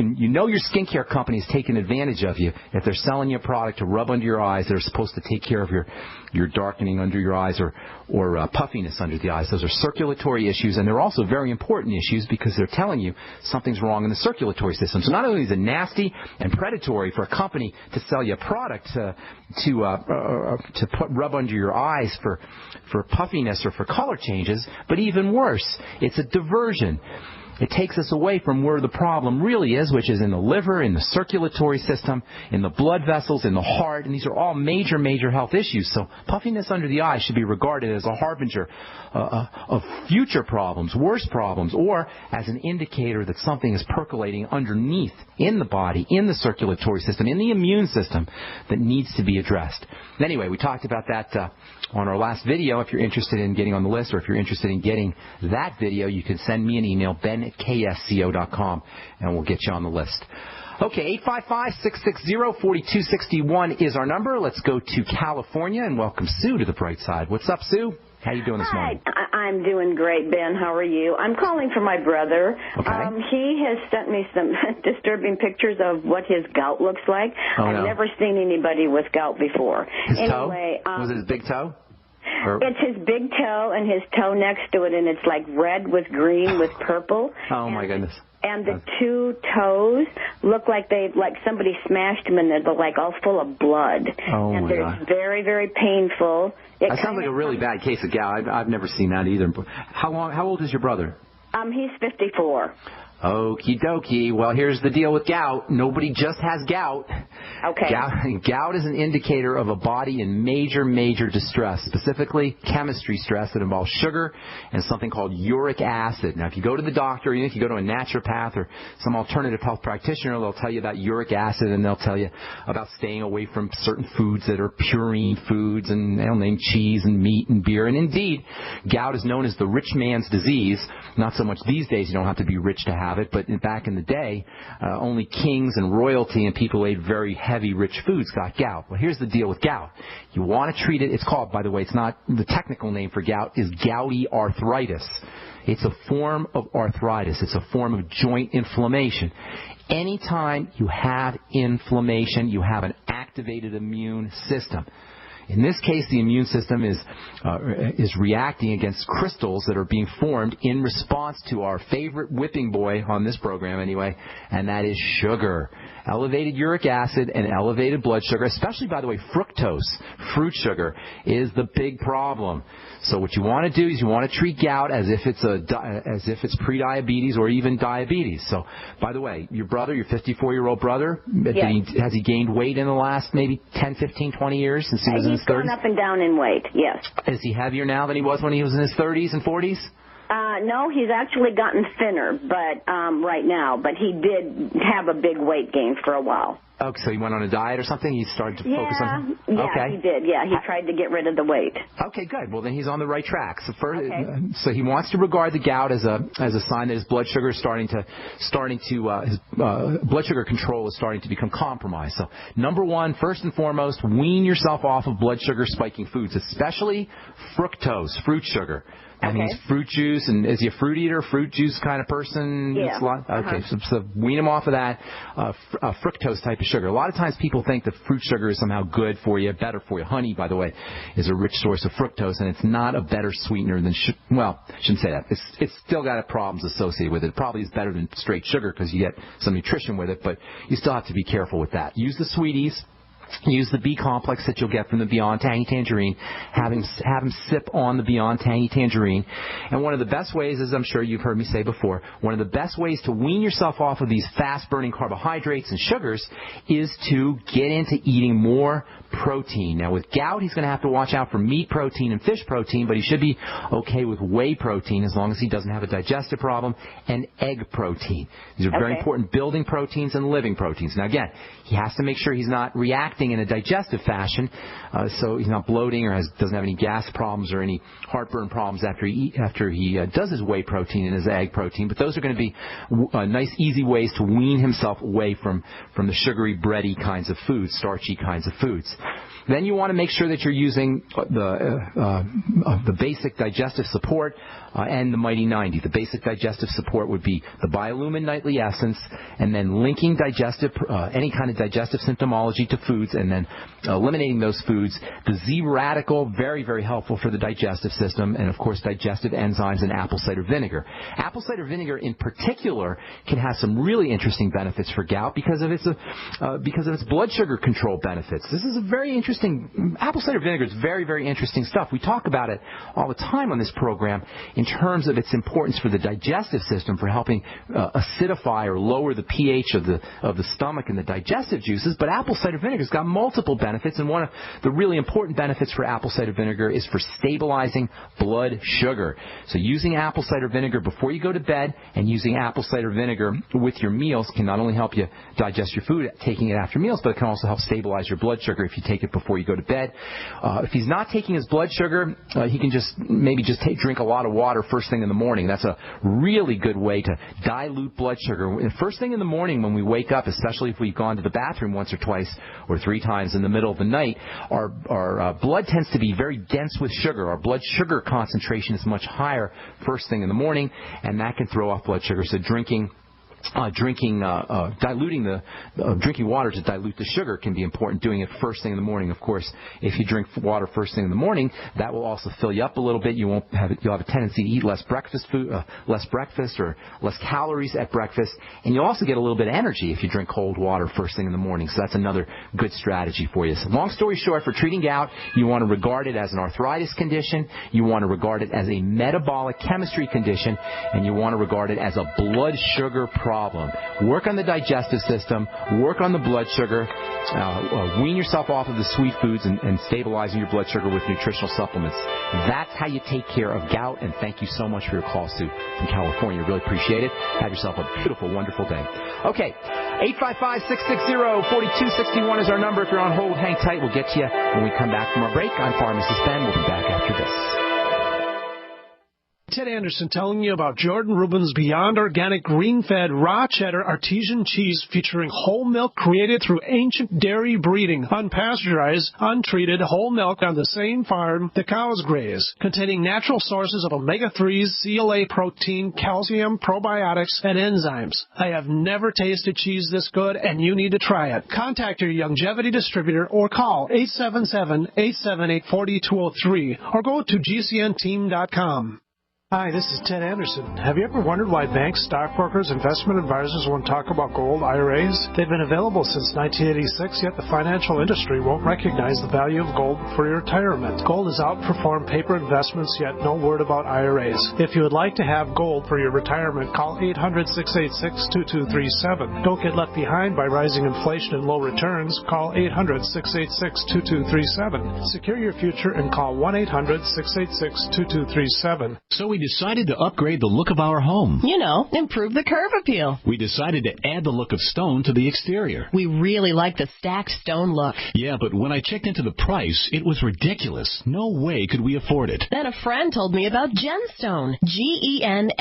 You know your skincare company is taking advantage of you if they're selling you a product to rub under your eyes that are supposed to take care of your darkening under your eyes or puffiness under the eyes. Those are circulatory issues, and they're also very important issues because they're telling you something's wrong in the circulatory system. So not only is it nasty and predatory for a company to sell you a product to rub under your eyes for puffiness or for color changes, but even worse, it's a diversion. It takes us away from where the problem really is, which is in the liver, in the circulatory system, in the blood vessels, in the heart, and these are all major, major health issues. So puffiness under the eye should be regarded as a harbinger of future problems, worse problems, or as an indicator that something is percolating underneath in the body, in the circulatory system, in the immune system that needs to be addressed. Anyway, we talked about that on our last video. If you're interested in getting on the list or if you're interested in getting that video, you can send me an email, ben@ksco.com, and we'll get you on the list. Okay, 855-660-4261 is our number. Let's go to California and welcome Sue to the bright side. What's up, Sue? How you doing this morning? Hi, I'm doing great, Ben. How are you? I'm calling for my brother. Okay. He has sent me some disturbing pictures of what his gout looks like. I've never seen anybody with gout before. His toe? Was it his big toe? It's his big toe and his toe next to it, and it's like red with green with purple. Oh, my goodness. And the two toes look like somebody smashed them, and they're like all full of blood. Oh, and my they're God. very, very painful. That sounds like a really bad case of gout. I've never seen that either. How old is your brother? He's 54. Okie dokie. Well, here's the deal with gout. Nobody just has gout. Okay. Gout is an indicator of a body in major, major distress, specifically chemistry stress that involves sugar and something called uric acid. Now, if you go to the doctor, even if you go to a naturopath or some alternative health practitioner, they'll tell you about uric acid, and they'll tell you about staying away from certain foods that are purine foods, and they'll name cheese and meat and beer. And indeed, gout is known as the rich man's disease. Not so much these days. You don't have to be rich to have it, but back in the day, only kings and royalty and people who ate very heavy, rich foods got gout. Well, here's the deal with gout. You want to treat it. It's called, by the way, it's not the technical name for gout is gouty arthritis. It's a form of arthritis. It's a form of joint inflammation. Anytime you have inflammation, you have an activated immune system. In this case, the immune system is reacting against crystals that are being formed in response to our favorite whipping boy on this program anyway, and that is sugar. Elevated uric acid and elevated blood sugar, especially, by the way, fructose, fruit sugar, is the big problem. So what you want to do is you want to treat gout as if it's prediabetes or even diabetes. So, by the way, your brother, your 54-year-old brother, yes. Has he gained weight in the last maybe 10, 15, 20 years since he was in his 30s? He's gone up and down in weight, yes. Is he heavier now than he was when he was in his 30s and 40s? No, he's actually gotten thinner, but right now. But he did have a big weight gain for a while. Oh, so he went on a diet or something? He started to focus on... Yeah, okay. He did. Yeah, he tried to get rid of the weight. Okay, good. Well, then he's on the right track. So he wants to regard the gout as a sign that his blood sugar is starting to his blood sugar control is starting to become compromised. So number one, first and foremost, wean yourself off of blood sugar spiking foods, especially fructose, fruit sugar. That means fruit juice. And is he a fruit eater, fruit juice kind of person? Yeah. Okay, so wean him off of that fructose type of sugar. A lot of times people think that fruit sugar is somehow good for you, better for you. Honey, by the way, is a rich source of fructose, and it's not a better sweetener than I shouldn't say that. It's still got problems associated with it. It probably is better than straight sugar because you get some nutrition with it, but you still have to be careful with that. Use the sweeties. Use the B complex that you'll get from the Beyond Tangy Tangerine. Have him sip on the Beyond Tangy Tangerine. And one of the best ways, as I'm sure you've heard me say before, one of the best ways to wean yourself off of these fast-burning carbohydrates and sugars is to get into eating more protein. Now, with gout, he's going to have to watch out for meat protein and fish protein, but he should be okay with whey protein as long as he doesn't have a digestive problem, and egg protein. These are very important building proteins and living proteins. Now, again, he has to make sure he's not reacting acting in a digestive fashion, so he's not bloating or doesn't have any gas problems or any heartburn problems after he does his whey protein and his egg protein. But those are going to be nice, easy ways to wean himself away from the sugary, bready kinds of foods, starchy kinds of foods. Then you want to make sure that you're using the basic digestive support and the Mighty 90. The basic digestive support would be the Biolumin Nightly Essence, and then linking any kind of digestive symptomology to foods, and then eliminating those foods. The Z Radical, very, very helpful for the digestive system, and of course digestive enzymes and apple cider vinegar. Apple cider vinegar in particular can have some really interesting benefits for gout because of its blood sugar control benefits. This is a very interesting. Apple cider vinegar is very, very interesting stuff. We talk about it all the time on this program in terms of its importance for the digestive system, for helping acidify or lower the pH of the stomach and the digestive juices. But apple cider vinegar's got multiple benefits, and one of the really important benefits for apple cider vinegar is for stabilizing blood sugar. So using apple cider vinegar before you go to bed and using apple cider vinegar with your meals can not only help you digest your food, taking it after meals, but it can also help stabilize your blood sugar if you take it before you go to bed. If he's not taking his blood sugar, he can maybe drink a lot of water first thing in the morning. That's a really good way to dilute blood sugar. First thing in the morning when we wake up, especially if we've gone to the bathroom once or twice or 3 times in the middle of the night, our blood tends to be very dense with sugar. Our blood sugar concentration is much higher first thing in the morning, and that can throw off blood sugar. So drinking water to dilute the sugar can be important. Doing it first thing in the morning, of course. If you drink water first thing in the morning, that will also fill you up a little bit. You'll have a tendency to eat less breakfast or less calories at breakfast, and you'll also get a little bit of energy if you drink cold water first thing in the morning. So that's another good strategy for you. So long story short, for treating gout, you want to regard it as an arthritis condition, you want to regard it as a metabolic chemistry condition, and you want to regard it as a blood sugar problem. Work on the digestive system, work on the blood sugar, wean yourself off of the sweet foods and stabilizing your blood sugar with nutritional supplements. That's how you take care of gout, and thank you so much for your call, Sue, from California. Really appreciate it. Have yourself a beautiful, wonderful day. Okay, 855-660-4261 is our number. If you're on hold, hang tight. We'll get to you when we come back from our break. I'm Pharmacist Ben. We'll be back after this. Ted Anderson telling you about Jordan Rubin's Beyond Organic Green-Fed Raw Cheddar Artesian Cheese featuring whole milk created through ancient dairy breeding, unpasteurized, untreated whole milk on the same farm the cows graze, containing natural sources of omega-3s, CLA protein, calcium, probiotics, and enzymes. I have never tasted cheese this good, and you need to try it. Contact your Longevity distributor or call 877-878-4203 or go to gcnteam.com. Hi, this is Ted Anderson. Have you ever wondered why banks, stockbrokers, investment advisors won't talk about gold IRAs? They've been available since 1986, yet the financial industry won't recognize the value of gold for your retirement. Gold has outperformed paper investments, yet no word about IRAs. If you would like to have gold for your retirement, call 800-686-2237. Don't get left behind by rising inflation and low returns. Call 800-686-2237. Secure your future and call 1-800-686-2237. So we decided to upgrade the look of our home. You know, improve the curb appeal. We decided to add the look of stone to the exterior. We really like the stacked stone look. Yeah, but when I checked into the price, it was ridiculous. No way could we afford it. Then a friend told me about Genstone. Genstone.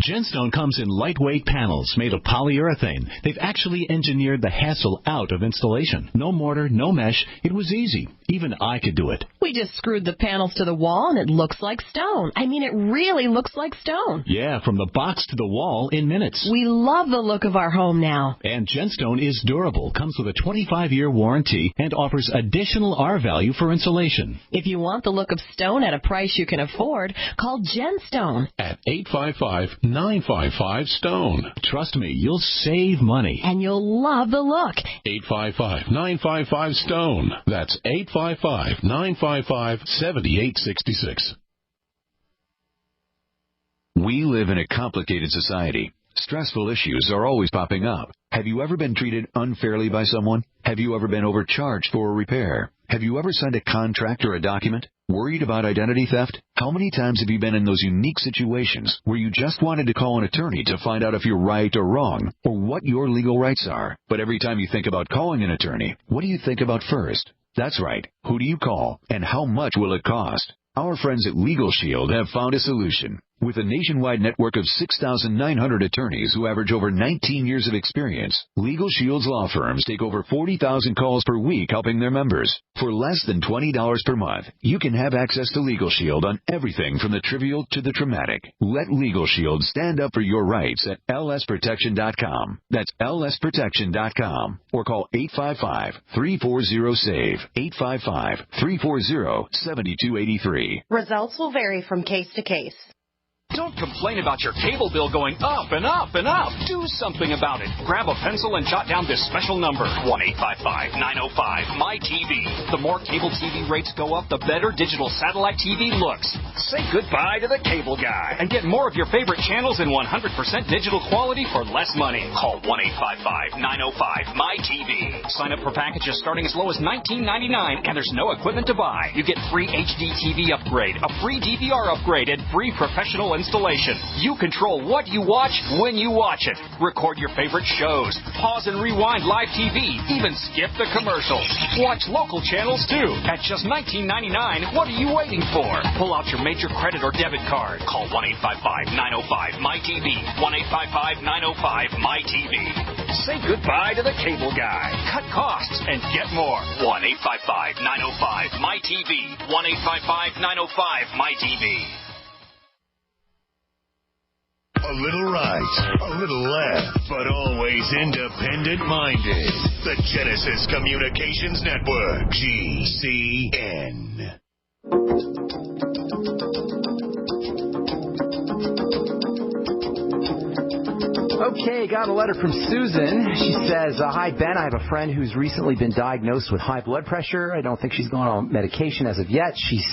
Genstone comes in lightweight panels made of polyurethane. They've actually engineered the hassle out of installation. No mortar, no mesh. It was easy. Even I could do it. We just screwed the panels to the wall and it looks like stone. I mean, it really looks like stone. Yeah, from the box to the wall in minutes. We love the look of our home now. And Genstone is durable, comes with a 25-year warranty, and offers additional R value for insulation. If you want the look of stone at a price you can afford, call Genstone at 855-955-STONE. Trust me, you'll save money. And you'll love the look. 855-955-STONE. That's 855-955-7866. We live in a complicated society. Stressful issues are always popping up. Have you ever been treated unfairly by someone? Have you ever been overcharged for a repair? Have you ever signed a contract or a document? Worried about identity theft? How many times have you been in those unique situations where you just wanted to call an attorney to find out if you're right or wrong, or what your legal rights are? But every time you think about calling an attorney, what do you think about first? That's right. Who do you call, and how much will it cost? Our friends at Legal Shield have found a solution. With a nationwide network of 6,900 attorneys who average over 19 years of experience, Legal Shield's law firms take over 40,000 calls per week helping their members. For less than $20 per month, you can have access to Legal Shield on everything from the trivial to the traumatic. Let Legal Shield stand up for your rights at lsprotection.com. That's lsprotection.com. Or call 855-340-SAVE, 855-340-7283. Results will vary from case to case. Don't complain about your cable bill going up and up and up. Do something about it. Grab a pencil and jot down this special number, 1-855-905-MY-TV. The more cable TV rates go up, the better digital satellite TV looks. Say goodbye to the cable guy and get more of your favorite channels in 100% digital quality for less money. Call 1-855-905-MY-TV. Sign up for packages starting as low as $19.99, and there's no equipment to buy. You get free HD TV upgrade, a free DVR upgrade, and free professional installation. You control what you watch when you watch it. Record your favorite shows. Pause and rewind live TV. Even skip the commercials. Watch local channels too. At just $19.99, what are you waiting for? Pull out your major credit or debit card. Call 1-855-905-MY-TV. 1-855-905-MY-TV. Say goodbye to the cable guy. Cut costs and get more. 1-855-905-MY-TV. 1-855-905-MY-TV. A little right, a little left, but always independent-minded. The Genesis Communications Network, GCN. Okay, got a letter from Susan. She says, hi, Ben. I have a friend who's recently been diagnosed with high blood pressure. I don't think she's gone on medication as of yet. She's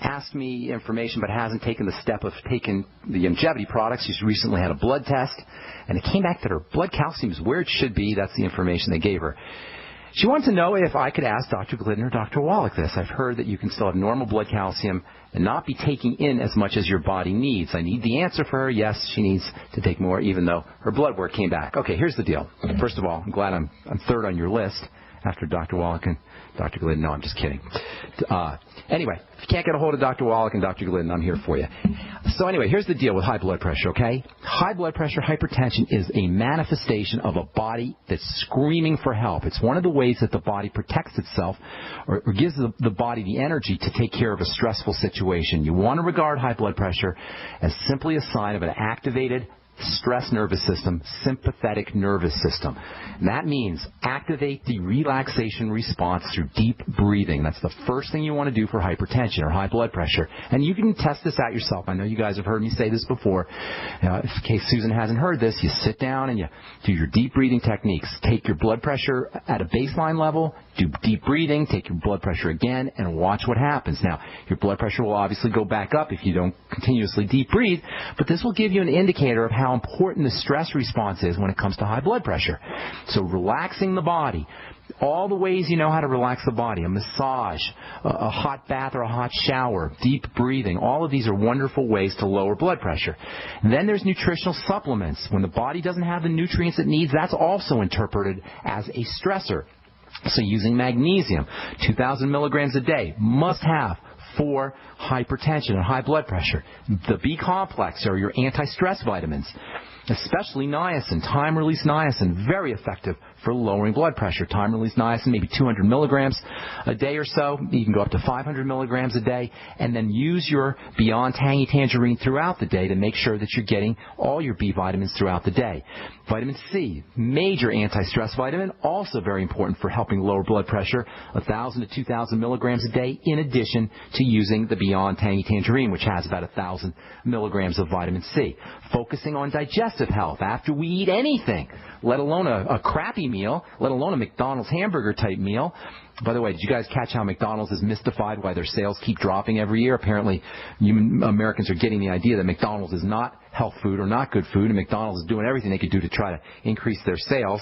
asked me information but hasn't taken the step of taking the longevity products. She's recently had a blood test, and it came back that her blood calcium is where it should be. That's the information they gave her. She wants to know if I could ask Dr. Glidden or Dr. Wallach this. I've heard that you can still have normal blood calcium and not be taking in as much as your body needs. I need the answer for her. Yes, she needs to take more, even though her blood work came back. Okay, here's the deal. First of all, I'm glad I'm third on your list after Dr. Wallach and Dr. Glidden. No, I'm just kidding. Anyway, if you can't get a hold of Dr. Wallach and Dr. Glidden, I'm here for you. So anyway, here's the deal with high blood pressure, okay? High blood pressure, hypertension, is a manifestation of a body that's screaming for help. It's one of the ways that the body protects itself or gives the body the energy to take care of a stressful situation. You want to regard high blood pressure as simply a sign of an activated stress nervous system, sympathetic nervous system. And that means activate the relaxation response through deep breathing. That's the first thing you want to do for hypertension or high blood pressure. And you can test this out yourself. I know you guys have heard me say this before. In case Susan hasn't heard this, you sit down and you do your deep breathing techniques. Take your blood pressure at a baseline level, do deep breathing, take your blood pressure again, and watch what happens. Now, your blood pressure will obviously go back up if you don't continuously deep breathe, but this will give you an indicator of how important the stress response is when it comes to high blood pressure. So relaxing the body, all the ways you know how to relax the body, a massage, a hot bath or a hot shower, deep breathing, all of these are wonderful ways to lower blood pressure. And then there's nutritional supplements. When the body doesn't have the nutrients it needs, that's also interpreted as a stressor. So using magnesium, 2,000 milligrams a day, must have for hypertension and high blood pressure. The B complex are your anti-stress vitamins, especially niacin, time-release niacin, very effective for lowering blood pressure. Time-release niacin, maybe 200 milligrams a day or so. You can go up to 500 milligrams a day, and then use your Beyond Tangy Tangerine throughout the day to make sure that you're getting all your B vitamins throughout the day. Vitamin C, major anti-stress vitamin, also very important for helping lower blood pressure, 1,000 to 2,000 milligrams a day, in addition to using the Beyond Tangy Tangerine, which has about 1,000 milligrams of vitamin C. Focusing on digestive health after we eat anything, let alone a crappy meal, let alone a McDonald's hamburger type meal. By the way, did you guys catch how McDonald's is mystified why their sales keep dropping every year? Apparently, Americans are getting the idea that McDonald's is not health food or not good food, and McDonald's is doing everything they could do to try to increase their sales.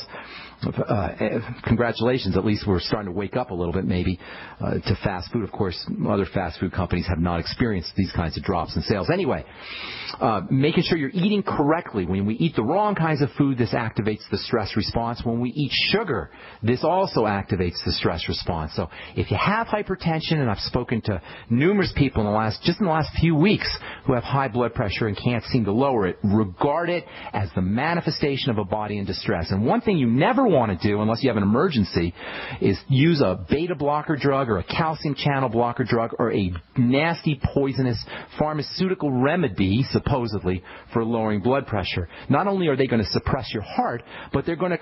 Congratulations. At least we're starting to wake up a little bit, maybe, to fast food. Of course, other fast food companies have not experienced these kinds of drops in sales. Anyway, making sure you're eating correctly. When we eat the wrong kinds of food, this activates the stress response. When we eat sugar, this also activates the stress response. So if you have hypertension, and I've spoken to numerous people in the last few weeks who have high blood pressure and can't seem to lower it, regard it as the manifestation of a body in distress. And one thing you never want to do, unless you have an emergency, is use a beta blocker drug or a calcium channel blocker drug or a nasty, poisonous pharmaceutical remedy, supposedly, for lowering blood pressure. Not only are they going to suppress your heart, but they're going to